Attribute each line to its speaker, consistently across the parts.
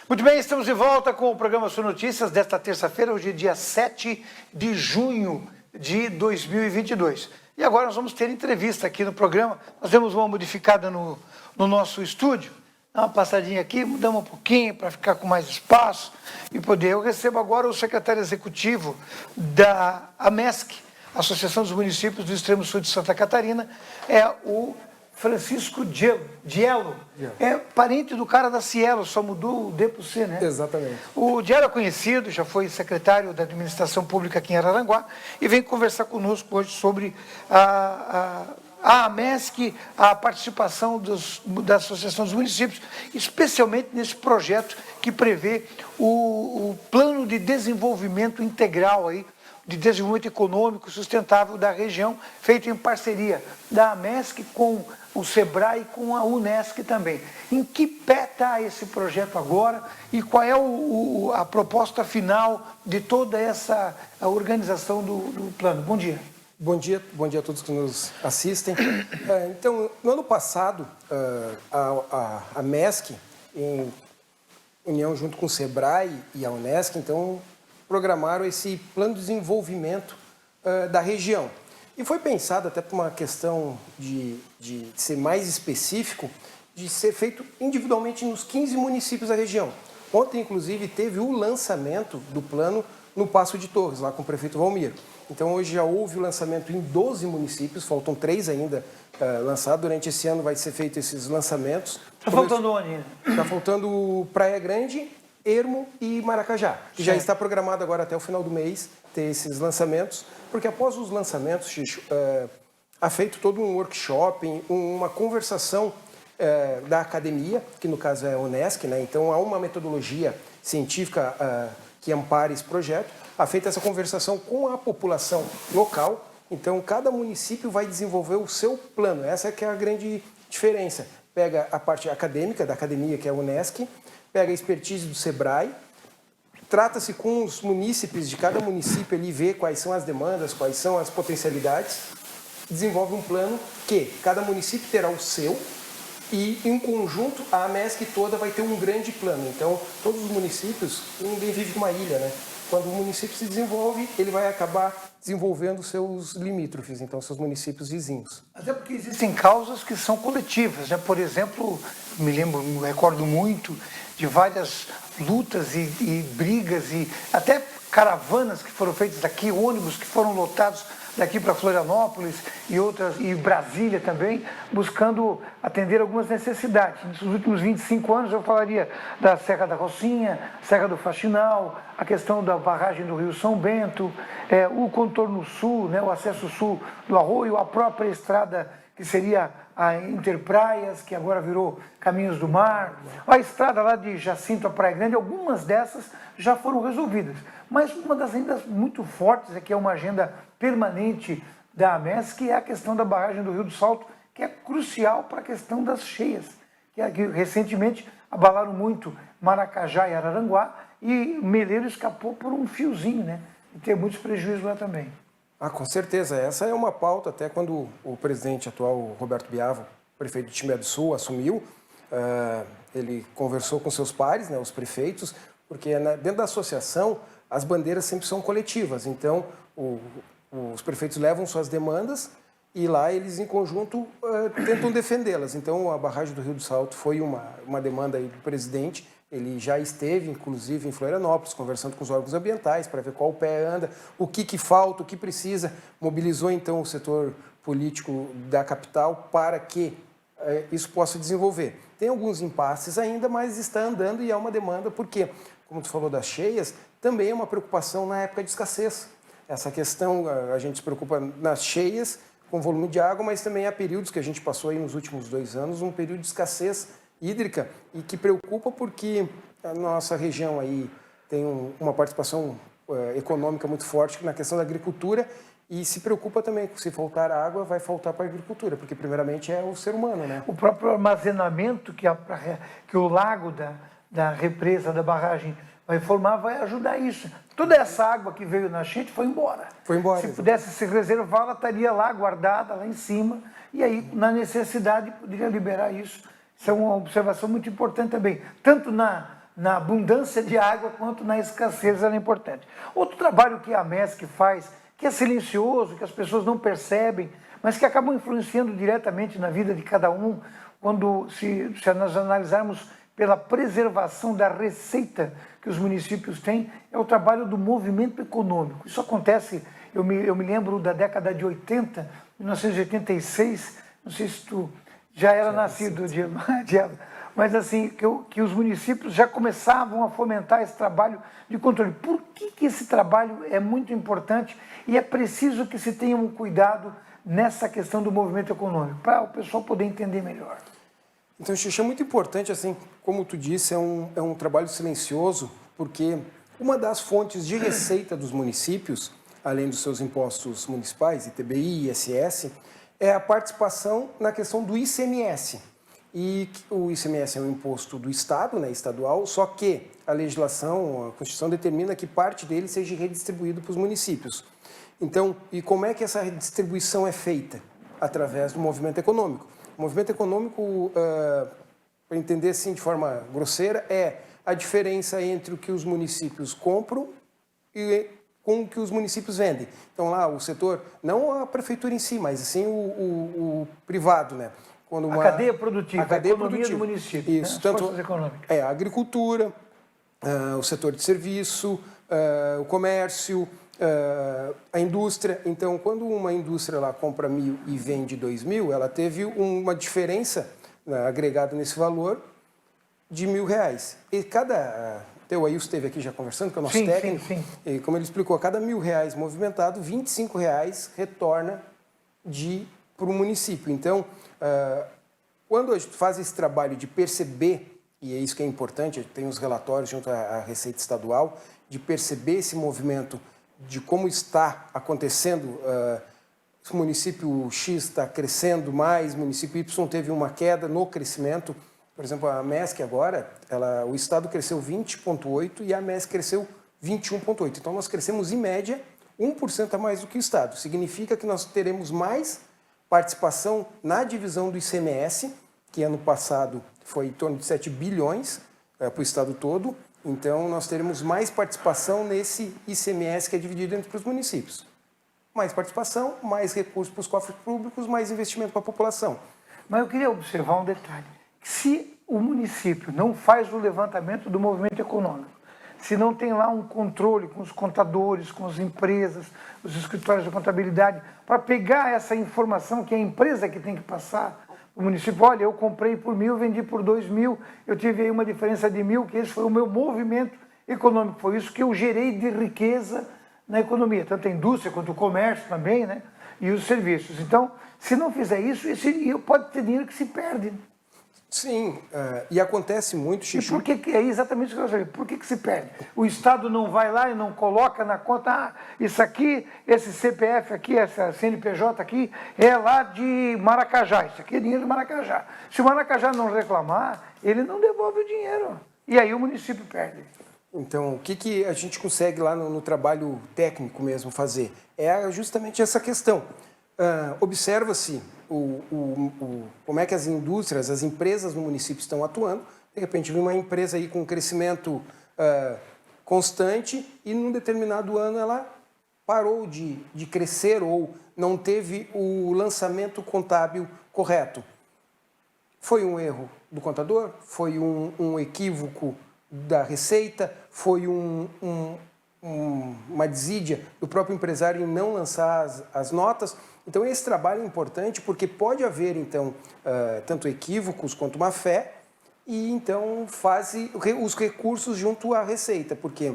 Speaker 1: Muito bem, estamos de volta com o programa Sul Notícias desta terça-feira, hoje é dia 7 de junho de 2022. E agora nós vamos ter entrevista aqui no programa. Nós temos uma modificada no nosso estúdio. Dá uma passadinha aqui, mudamos um pouquinho para ficar com mais espaço e poder. Eu recebo agora o secretário executivo da AMESC, Associação dos Municípios do Extremo Sul de Santa Catarina, é o Francisco Diello. É parente do cara da Cielo, só mudou o D para o C, né?
Speaker 2: Exatamente.
Speaker 1: O Diello é conhecido, já foi secretário da Administração Pública aqui em Araranguá e vem conversar conosco hoje sobre a AMESC, a participação da Associação dos Municípios, especialmente nesse projeto que prevê o plano de desenvolvimento integral aí, de desenvolvimento econômico sustentável da região, feito em parceria da AMESC com o SEBRAE e com a UNESCO também. Em que pé está esse projeto agora e qual é a proposta final de toda essa organização do plano? Bom dia.
Speaker 2: Bom dia a todos que nos assistem. Então, no ano passado, a AMESC, em união junto com o SEBRAE e a UNESCO, então, programaram esse plano de desenvolvimento da região. E foi pensado, até por uma questão de ser mais específico, de ser feito individualmente nos 15 municípios da região. Ontem, inclusive, teve o lançamento do plano no Paço de Torres, lá com o prefeito Valmir. Então, hoje já houve o lançamento em 12 municípios, faltam 3 ainda lançados. Durante esse ano vai ser feito esses lançamentos.
Speaker 1: Está faltando onde?
Speaker 2: Está faltando Praia Grande, Ermo e Maracajá, que já está programado agora até o final do mês ter esses lançamentos, porque após os lançamentos, Xixo, há feito todo um workshop, uma conversação da academia, que no caso é a UNESCO, né? Então há uma metodologia científica que ampara esse projeto, há feito essa conversação com a população local, então cada município vai desenvolver o seu plano, essa é que é a grande diferença. Pega a parte acadêmica da academia, que é a UNESCO, pega a expertise do SEBRAE, trata-se com os munícipes de cada município ali, vê quais são as demandas, quais são as potencialidades, desenvolve um plano que cada município terá o seu e, em conjunto, a AMESC toda vai ter um grande plano. Então, todos os municípios, ninguém vive numa ilha, né? Quando o município se desenvolve, ele vai acabar desenvolvendo seus limítrofes, então, seus municípios vizinhos.
Speaker 1: Até porque existem causas que são coletivas, né? Por exemplo, me recordo muito de várias lutas e brigas e até caravanas que foram feitas daqui, ônibus que foram lotados daqui para Florianópolis e outras, e Brasília também, buscando atender algumas necessidades. Nos últimos 25 anos eu falaria da Serra da Rocinha, Serra do Faxinal, a questão da barragem do Rio São Bento, o contorno sul, né, o acesso sul do Arroio, a própria estrada que seria a Interpraias, que agora virou Caminhos do Mar, a estrada lá de Jacinto a Praia Grande, algumas dessas já foram resolvidas. Mas uma das ainda muito fortes, que é uma agenda permanente da AMESC, que é a questão da barragem do Rio do Salto, que é crucial para a questão das cheias, que recentemente abalaram muito Maracajá e Araranguá, e Meleiro escapou por um fiozinho, né? E tem muitos prejuízos lá também.
Speaker 2: Com certeza. Essa é uma pauta, até quando o presidente atual, Roberto Biavo, prefeito de Timbé do Sul, assumiu, ele conversou com seus pares, né, os prefeitos, porque dentro da associação as bandeiras sempre são coletivas, então os prefeitos levam suas demandas e lá eles em conjunto tentam defendê-las. Então a barragem do Rio do Salto foi uma demanda aí do presidente. Ele já esteve, inclusive, em Florianópolis, conversando com os órgãos ambientais para ver qual o pé anda, o que falta, o que precisa. Mobilizou, então, o setor político da capital para que isso possa desenvolver. Tem alguns impasses ainda, mas está andando e é uma demanda, porque, como tu falou das cheias, também é uma preocupação na época de escassez. Essa questão, a gente se preocupa nas cheias, com volume de água, mas também há períodos que a gente passou aí nos últimos 2 anos, um período de escassez hídrica e que preocupa porque a nossa região aí tem uma participação econômica muito forte na questão da agricultura e se preocupa também que se faltar água vai faltar para a agricultura, porque primeiramente é o ser humano, né?
Speaker 1: O próprio armazenamento que o lago da represa, da barragem vai formar, vai ajudar isso. Toda essa água que veio na enchente foi embora.
Speaker 2: Foi embora.
Speaker 1: Se pudesse se reservar, ela estaria lá guardada, lá em cima, e aí, na necessidade, poderia liberar isso. Isso é uma observação muito importante também, tanto na na abundância de água quanto na escassez ela é importante. Outro trabalho que a MESC faz, que é silencioso, que as pessoas não percebem, mas que acabam influenciando diretamente na vida de cada um, quando se nós analisarmos pela preservação da receita que os municípios têm, é o trabalho do movimento econômico. Isso acontece, eu me lembro da década de 80, 1986, não sei se tu já era nascido, Diego, mas assim, que os municípios já começavam a fomentar esse trabalho de controle. Por que esse trabalho é muito importante e é preciso que se tenha um cuidado nessa questão do movimento econômico, para o pessoal poder entender melhor?
Speaker 2: Então, Xixi, é muito importante, assim, como tu disse, é um trabalho silencioso, porque uma das fontes de receita dos municípios, além dos seus impostos municipais, ITBI, ISS, é a participação na questão do ICMS. E o ICMS é um imposto do Estado, né, estadual, só que a legislação, a Constituição determina que parte dele seja redistribuído para os municípios. Então, e como é que essa redistribuição é feita? Através do movimento econômico. O movimento econômico, para entender assim de forma grosseira, é a diferença entre o que os municípios compram e com o que os municípios vendem. Então lá o setor, não a prefeitura em si, mas sim o privado, né?
Speaker 1: Quando a cadeia produtiva, a economia do município.
Speaker 2: Isso,
Speaker 1: né?
Speaker 2: tanto
Speaker 1: forças econômicas.
Speaker 2: A agricultura, o setor de serviço, o comércio, a indústria. Então, quando uma indústria lá compra 1.000 e vende 2.000, ela teve uma diferença, né, agregada nesse valor de R$ 1.000. E cada... O Ailson esteve aqui já conversando, que é o nosso técnico,
Speaker 1: sim.
Speaker 2: E como ele explicou, a cada R$ 1.000 movimentado, R$ 25 retorna para o município. Então, quando a gente faz esse trabalho de perceber, e é isso que é importante, tem os relatórios junto à Receita Estadual, de perceber esse movimento de como está acontecendo, o município X está crescendo mais, o município Y teve uma queda no crescimento. Por exemplo, a MESC agora, o Estado cresceu 20,8% e a MESC cresceu 21,8%. Então, nós crescemos, em média, 1% a mais do que o Estado. Significa que nós teremos mais participação na divisão do ICMS, que ano passado foi em torno de 7 bilhões para o Estado todo. Então, nós teremos mais participação nesse ICMS que é dividido entre os municípios. Mais participação, mais recursos para os cofres públicos, mais investimento para a população.
Speaker 1: Mas eu queria observar um detalhe. Se o município não faz o levantamento do movimento econômico, se não tem lá um controle com os contadores, com as empresas, os escritórios de contabilidade, para pegar essa informação que é a empresa que tem que passar, o município, olha, eu comprei por 1.000, vendi por 2.000, eu tive aí uma diferença de 1.000, que esse foi o meu movimento econômico, foi isso que eu gerei de riqueza na economia, tanto a indústria quanto o comércio também, né? E os serviços. Então, se não fizer isso, pode ter dinheiro que se perde.
Speaker 2: Sim, e acontece muito, Xixi.
Speaker 1: E por que é exatamente isso que eu falei? Por que se perde? O Estado não vai lá e não coloca na conta, isso aqui, esse CPF aqui, essa CNPJ aqui, é lá de Maracajá, isso aqui é dinheiro de Maracajá. Se o Maracajá não reclamar, ele não devolve o dinheiro. E aí o município perde.
Speaker 2: Então, o que a gente consegue lá no trabalho técnico mesmo fazer? É justamente essa questão. Observa-se como é que as indústrias, as empresas no município estão atuando. De repente, vem uma empresa aí com um crescimento constante e, num determinado ano, ela parou de crescer ou não teve o lançamento contábil correto. Foi um erro do contador? Foi um equívoco da Receita? Foi uma desídia do próprio empresário em não lançar as notas? Então, esse trabalho é importante porque pode haver, então, tanto equívocos quanto má fé e, então, faz os recursos junto à Receita, porque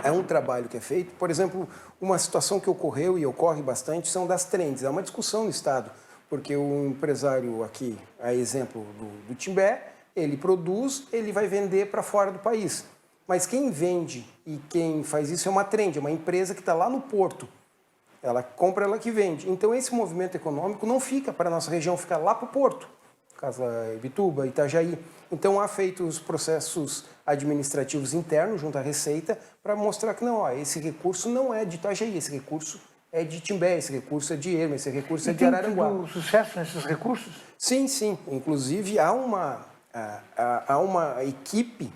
Speaker 2: é um trabalho que é feito. Por exemplo, uma situação que ocorreu e ocorre bastante são das trends. É uma discussão no Estado, porque o empresário aqui, a exemplo do Timbé, ele produz, ele vai vender para fora do país. Mas quem vende e quem faz isso é uma trend, é uma empresa que está lá no porto. Ela compra, ela que vende. Então, esse movimento econômico não fica para a nossa região, fica lá para o porto. Casa Ibituba, Itajaí. Então, há feito os processos administrativos internos junto à Receita para mostrar que não, esse recurso não é de Itajaí, esse recurso é de Timbé, esse recurso é de Erma, esse recurso é de Araranguá.
Speaker 1: Tem tido sucesso nesses recursos?
Speaker 2: Sim, sim. Inclusive, há uma equipe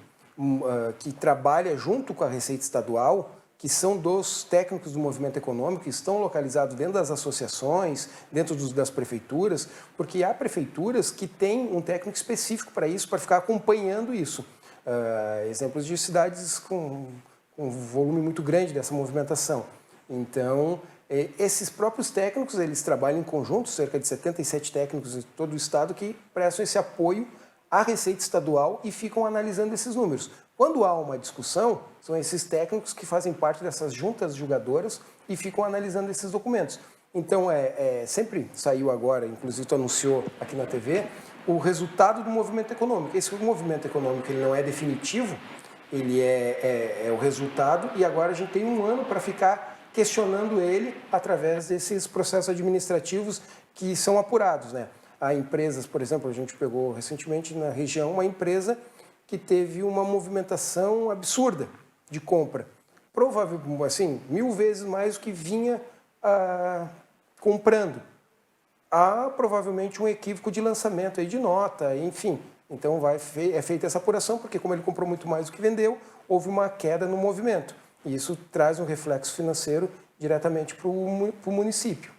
Speaker 2: que trabalha junto com a Receita Estadual, que são dos técnicos do movimento econômico, que estão localizados dentro das associações, dentro das prefeituras, porque há prefeituras que têm um técnico específico para isso, para ficar acompanhando isso. Exemplos de cidades com um volume muito grande dessa movimentação. Então, esses próprios técnicos, eles trabalham em conjunto, cerca de 77 técnicos de todo o estado que prestam esse apoio à Receita Estadual e ficam analisando esses números. Quando há uma discussão, são esses técnicos que fazem parte dessas juntas julgadoras e ficam analisando esses documentos. Então, sempre saiu agora, inclusive tu anunciou aqui na TV, o resultado do movimento econômico. Esse movimento econômico ele não é definitivo, ele é o resultado e agora a gente tem um ano para ficar questionando ele através desses processos administrativos que são apurados, né? Há empresas, por exemplo, a gente pegou recentemente na região uma empresa que teve uma movimentação absurda de compra. Provavelmente, assim, 1000 vezes mais do que vinha comprando. Há provavelmente um equívoco de lançamento aí de nota, enfim. Então é feita essa apuração, porque como ele comprou muito mais do que vendeu, houve uma queda no movimento. E isso traz um reflexo financeiro diretamente para o município.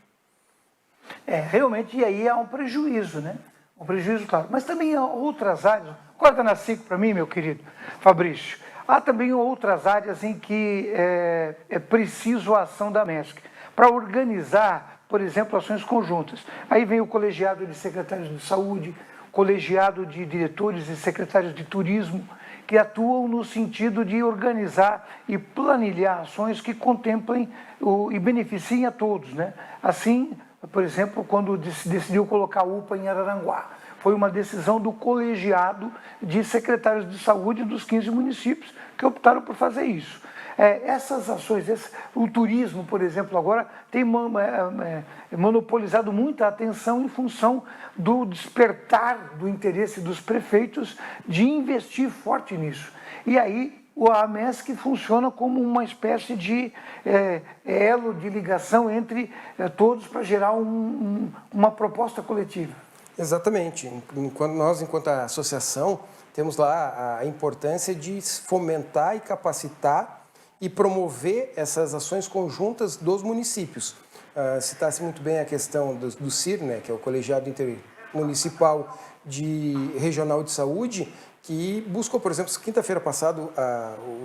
Speaker 1: Realmente, e aí há um prejuízo, né? Um prejuízo, claro. Mas também há outras áreas. Corta na 5 para mim, meu querido Fabrício. Há também outras áreas em que é preciso a ação da MESC para organizar, por exemplo, ações conjuntas. Aí vem o colegiado de secretários de saúde, colegiado de diretores e secretários de turismo, que atuam no sentido de organizar e planilhar ações que contemplem e beneficiem a todos, né? Assim, por exemplo, quando decidiu colocar a UPA em Araranguá, foi uma decisão do colegiado de secretários de saúde dos 15 municípios que optaram por fazer isso. Essas ações, o turismo, por exemplo, agora tem monopolizado muita atenção em função do despertar do interesse dos prefeitos de investir forte nisso. E aí a MESC funciona como uma espécie de elo de ligação entre todos para gerar uma proposta coletiva.
Speaker 2: Exatamente. Enquanto associação, temos lá a importância de fomentar e capacitar e promover essas ações conjuntas dos municípios. Citasse muito bem a questão do CIR, né, que é o Colegiado Intermunicipal Regional de Saúde, que buscou, por exemplo, quinta-feira passada,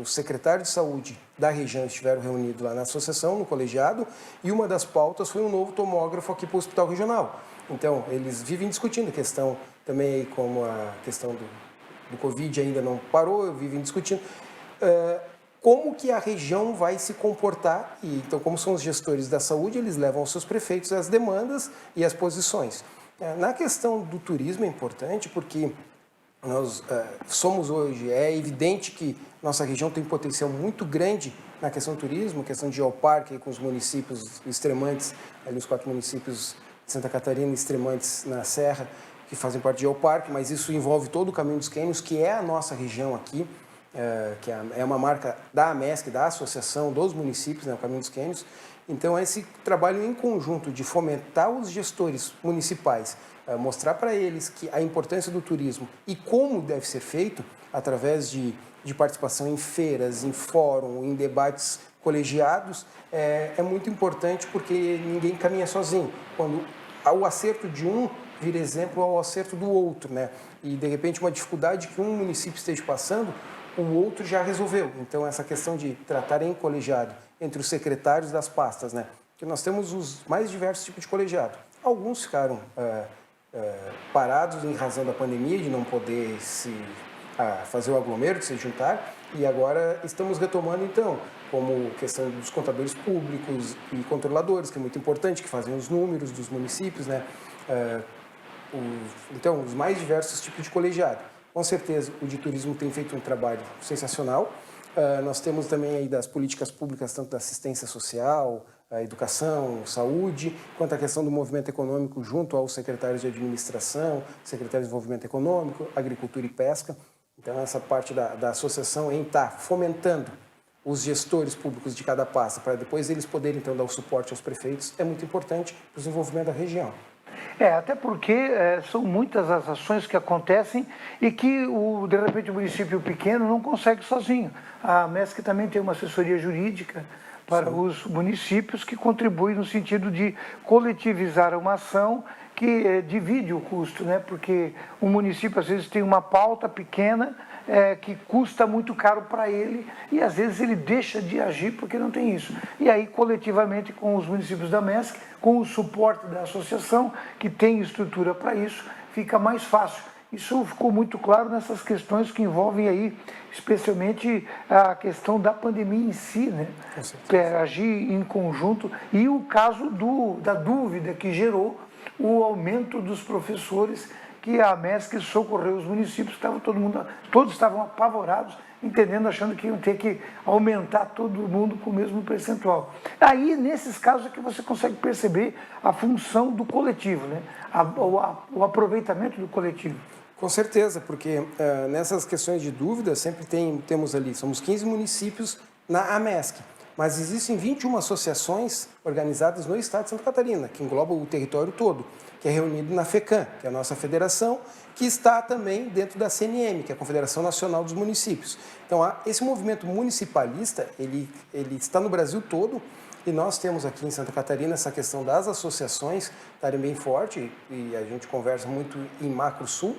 Speaker 2: o secretário de saúde da região estiveram reunidos lá na associação, no colegiado, e uma das pautas foi um novo tomógrafo aqui para o Hospital Regional. Então, eles vivem discutindo a questão também, como a questão do Covid ainda não parou, vivem discutindo como que a região vai se comportar. E, então, como são os gestores da saúde, eles levam aos seus prefeitos as demandas e as posições. Na questão do turismo é importante porque nós somos hoje, é evidente que nossa região tem um potencial muito grande na questão do turismo, questão de geoparque com os municípios extremantes, ali os 4 municípios de Santa Catarina, extremantes na Serra, que fazem parte do geoparque, mas isso envolve todo o Caminho dos Cânions, que é a nossa região aqui, que é uma marca da AMESC, da Associação dos Municípios, né, o Caminho dos Cânions. Então, esse trabalho em conjunto de fomentar os gestores municipais, mostrar para eles que a importância do turismo e como deve ser feito, através de participação em feiras, em fórum, em debates colegiados, é muito importante porque ninguém caminha sozinho. Quando o acerto de um vira exemplo ao acerto do outro, né? E, de repente, uma dificuldade que um município esteja passando, o outro já resolveu. Então, essa questão de tratar em colegiado entre os secretários das pastas, né? Porque nós temos os mais diversos tipos de colegiado. Alguns ficaram parados em razão da pandemia, de não poder fazer o aglomero, de se juntar, e agora estamos retomando, então, como questão dos contadores públicos e controladores, que é muito importante, que fazem os números dos municípios, né? Então, os mais diversos tipos de colegiado. Com certeza, o de turismo tem feito um trabalho sensacional. Nós temos também aí das políticas públicas, tanto da assistência social, a educação, saúde, quanto a questão do movimento econômico junto aos secretários de administração, secretários de desenvolvimento econômico, agricultura e pesca. Então, essa parte da associação em estar fomentando os gestores públicos de cada pasta, para depois eles poderem, então, dar o suporte aos prefeitos, é muito importante para o desenvolvimento da região.
Speaker 1: Até porque são muitas as ações que acontecem e que, de repente, o município pequeno não consegue sozinho. A MESC também tem uma assessoria jurídica para os municípios que contribui no sentido de coletivizar uma ação que divide o custo, né? Porque o município, às vezes, tem uma pauta pequena que custa muito caro para ele e, às vezes, ele deixa de agir porque não tem isso. E aí, coletivamente, com os municípios da MESC, com o suporte da associação, que tem estrutura para isso, fica mais fácil. Isso ficou muito claro nessas questões que envolvem aí, especialmente a questão da pandemia em si, né? Agir em conjunto e o caso da dúvida que gerou o aumento dos professores que a MESC socorreu os municípios, todos estavam apavorados, entendendo, achando que iam ter que aumentar todo mundo com o mesmo percentual. Aí, nesses casos, é que você consegue perceber a função do coletivo, né? O aproveitamento do coletivo.
Speaker 2: Com certeza, porque nessas questões de dúvida, sempre temos ali, somos 15 municípios na AMESC, mas existem 21 associações organizadas no estado de Santa Catarina, que engloba o território todo, que é reunido na FECAM, que é a nossa federação, que está também dentro da CNM, que é a Confederação Nacional dos Municípios. Então, esse movimento municipalista, ele está no Brasil todo, e nós temos aqui em Santa Catarina essa questão das estarem bem forte, e a gente conversa muito em Macro Sul,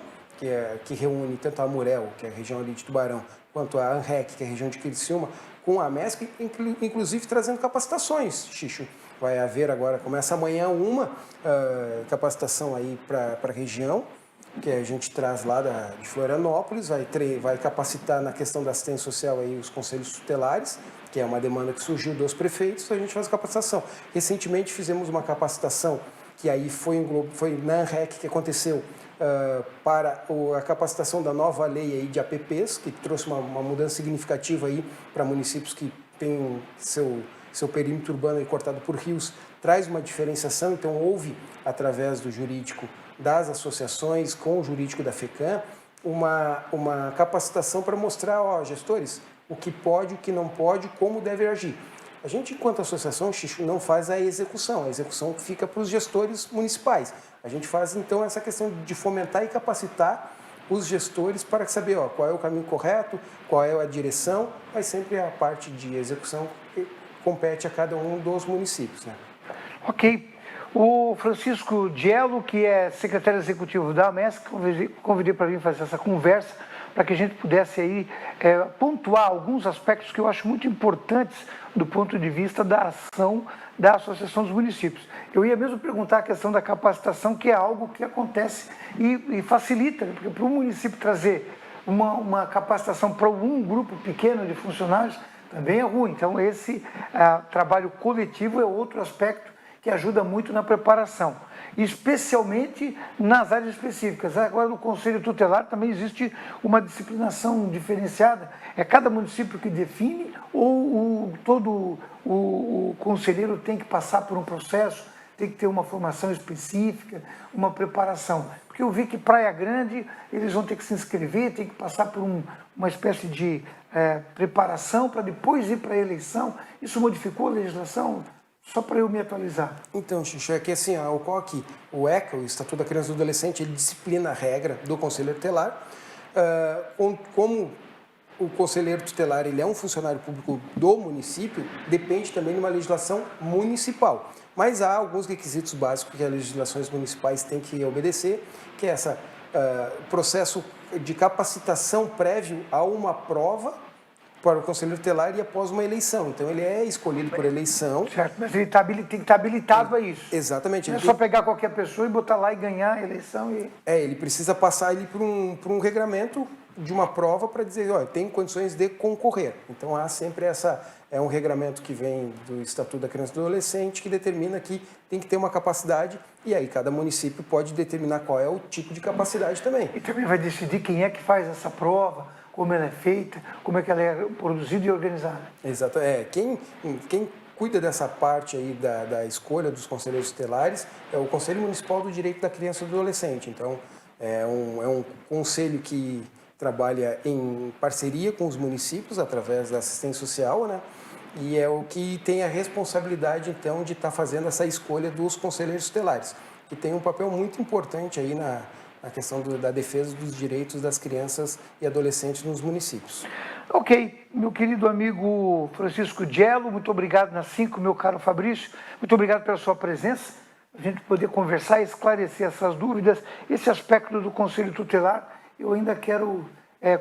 Speaker 2: que reúne tanto a Amurel, que é a região ali de Tubarão, quanto a ANREC, que é a região de Criciúma, com a MESC, inclusive trazendo capacitações, Xixo. Vai haver agora, começa amanhã uma capacitação aí para a região, que a gente traz lá de Florianópolis, vai capacitar na questão da assistência social aí os conselhos tutelares, que é uma demanda que surgiu dos prefeitos, a gente faz capacitação. Recentemente fizemos uma capacitação, que aí foi na ANREC que aconteceu, para a capacitação da nova lei aí de APPs, que trouxe uma mudança significativa aí para municípios que têm seu perímetro urbano aí cortado por rios, traz uma diferenciação, então houve, através do jurídico das associações, com o jurídico da FECAM, uma capacitação para mostrar, gestores, o que pode, o que não pode, como deve agir. A gente, enquanto associação, Xixo, não faz a execução fica para os gestores municipais. A gente faz, então, essa questão de fomentar e capacitar os gestores para saber qual é o caminho correto, qual é a direção, mas sempre a parte de execução que compete a cada um dos municípios, né?
Speaker 1: Ok. O Francisco Diello, que é secretário executivo da MESC, convidei para vir fazer essa conversa, para que a gente pudesse aí pontuar alguns aspectos que eu acho muito importantes do ponto de vista da ação da Associação dos Municípios. Eu ia mesmo perguntar a questão da capacitação, que é algo que acontece e facilita, porque para o município trazer uma capacitação para um grupo pequeno de funcionários também é ruim. Então, esse trabalho coletivo é outro aspecto que ajuda muito na preparação, especialmente nas áreas específicas. Agora, no Conselho Tutelar também existe uma disciplinação diferenciada. É cada município que define ou todo o conselheiro tem que passar por um processo, tem que ter uma formação específica, uma preparação? Porque eu vi que Praia Grande, eles vão ter que se inscrever, tem que passar por uma espécie de preparação para depois ir para a eleição. Isso modificou a legislação? Só para eu me atualizar.
Speaker 2: Então, Xixi, é que assim, ocorre que o ECA, o Estatuto da Criança e do Adolescente, ele disciplina a regra do conselheiro tutelar. Como o conselheiro tutelar ele é um funcionário público do município, depende também de uma legislação municipal. Mas há alguns requisitos básicos que as legislações municipais têm que obedecer, que é esse processo de capacitação prévio a uma prova para o conselheiro tutelar e após uma eleição. Então, ele é escolhido por eleição.
Speaker 1: Certo, mas ele tem que estar habilitado a isso.
Speaker 2: Exatamente.
Speaker 1: Não é só pegar qualquer pessoa e botar lá e ganhar a eleição.
Speaker 2: Ele precisa passar ele por um regramento de uma prova para dizer, tem condições de concorrer. Então, há sempre um regramento que vem do Estatuto da Criança e do Adolescente que determina que tem que ter uma capacidade e aí cada município pode determinar qual é o tipo de capacidade também.
Speaker 1: E também vai decidir quem é que faz essa prova, como ela é feita, como é que ela é produzida e organizada.
Speaker 2: Exato. Quem cuida dessa parte aí da escolha dos conselheiros tutelares é o Conselho Municipal do Direito da Criança e do Adolescente. Então, é um conselho que trabalha em parceria com os municípios através da assistência social, né? E é o que tem a responsabilidade, então, de estar fazendo essa escolha dos conselheiros tutelares. que tem um papel muito importante aí na questão da defesa dos direitos das crianças e adolescentes nos municípios.
Speaker 1: Ok, meu querido amigo Francisco Gello, muito obrigado na 5, meu caro Fabrício, muito obrigado pela sua presença, a gente poder conversar e esclarecer essas dúvidas, esse aspecto do Conselho Tutelar, eu ainda quero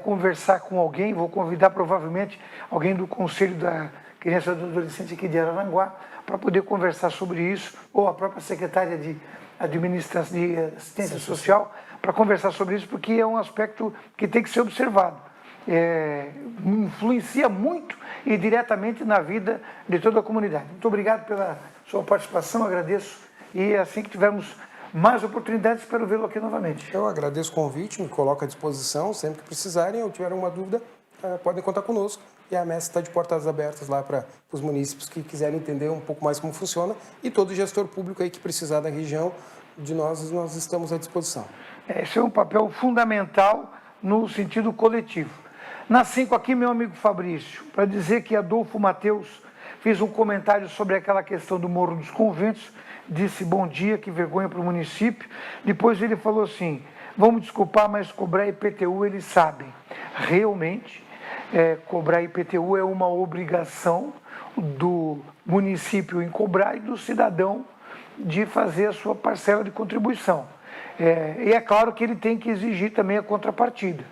Speaker 1: conversar com alguém, vou convidar provavelmente alguém do Conselho da Criança e do Adolescente aqui de Araranguá, para poder conversar sobre isso, ou a própria secretária de Assistência Social, para conversar sobre isso, porque é um aspecto que tem que ser observado. Influencia muito e diretamente na vida de toda a comunidade. Muito obrigado pela sua participação, agradeço, e assim que tivermos mais oportunidades, espero vê-lo aqui novamente.
Speaker 2: Eu agradeço o convite, me coloco à disposição, sempre que precisarem, ou tiver alguma dúvida, podem contar conosco. E a MESC está de portas abertas lá para os munícipes que quiserem entender um pouco mais como funciona, e todo gestor público aí que precisar da região de nós estamos à disposição.
Speaker 1: Esse é um papel fundamental no sentido coletivo. Na 5 aqui, meu amigo Fabrício, para dizer que Adolfo Mateus fez um comentário sobre aquela questão do Morro dos Conventos, disse bom dia, que vergonha para o município. Depois ele falou assim, vamos desculpar, mas cobrar IPTU eles sabem. Realmente, cobrar IPTU é uma obrigação do município em cobrar e do cidadão de fazer a sua parcela de contribuição. E é claro que ele tem que exigir também a contrapartida.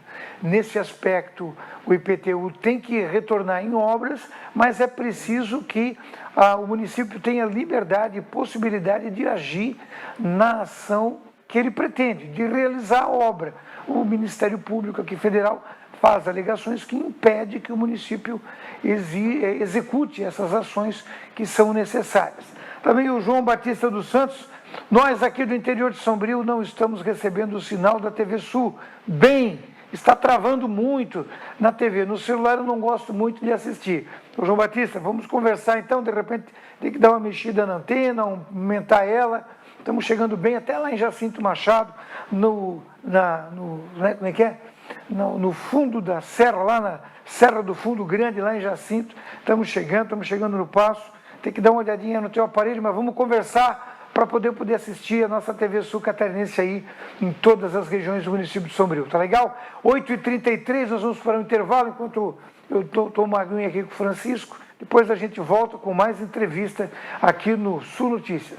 Speaker 1: Nesse aspecto, o IPTU tem que retornar em obras, mas é preciso que o município tenha liberdade e possibilidade de agir na ação que ele pretende, de realizar a obra. O Ministério Público aqui federal faz alegações que impedem que o município execute essas ações que são necessárias. Também o João Batista dos Santos, nós aqui do interior de Sombrio não estamos recebendo o sinal da TV Sul. Bem, está travando muito na TV. No celular eu não gosto muito de assistir. Ô João Batista, vamos conversar então, de repente tem que dar uma mexida na antena, aumentar ela. Estamos chegando bem até lá em Jacinto Machado, como é que é? No fundo da serra, lá na Serra do Fundo Grande, lá em Jacinto. Estamos chegando no Passo. Tem que dar uma olhadinha no teu aparelho, mas vamos conversar para poder assistir a nossa TV Sul Catarinense aí em todas as regiões do município de Sombrio. Tá legal? 8h33, nós vamos para um intervalo, enquanto eu tomo uma aguinha aqui com o Francisco. Depois a gente volta com mais entrevista aqui no Sul Notícias.